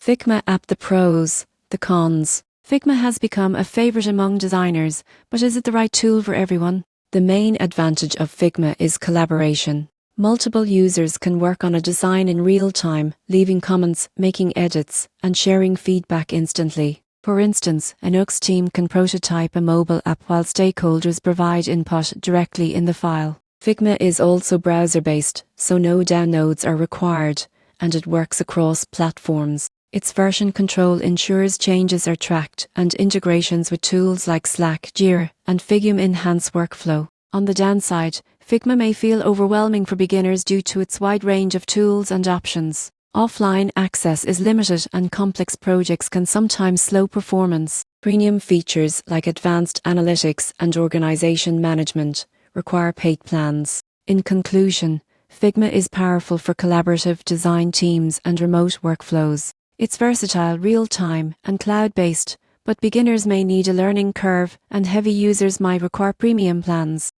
Figma app: the pros, the cons. Figma has become a favorite among designers, but is it the right tool for everyone? The main advantage of Figma is collaboration. Multiple users can work on a design in real time, leaving comments, making edits, and sharing feedback instantly. For instance, an UX team can prototype a mobile app while stakeholders provide input directly in the file. Figma is also browser-based, so no downloads are required, and it works across platforms. Its version control ensures changes are tracked, and integrations with tools like Slack, Jira, and Figma enhance workflow. On the downside, Figma may feel overwhelming for beginners due to its wide range of tools and options. Offline access is limited, and complex projects can sometimes slow performance. Premium features like advanced analytics and organization management require paid plans. In conclusion, Figma is powerful for collaborative design teams and remote workflows. It's versatile, real-time, and cloud-based, but beginners may need a learning curve, and heavy users might require premium plans.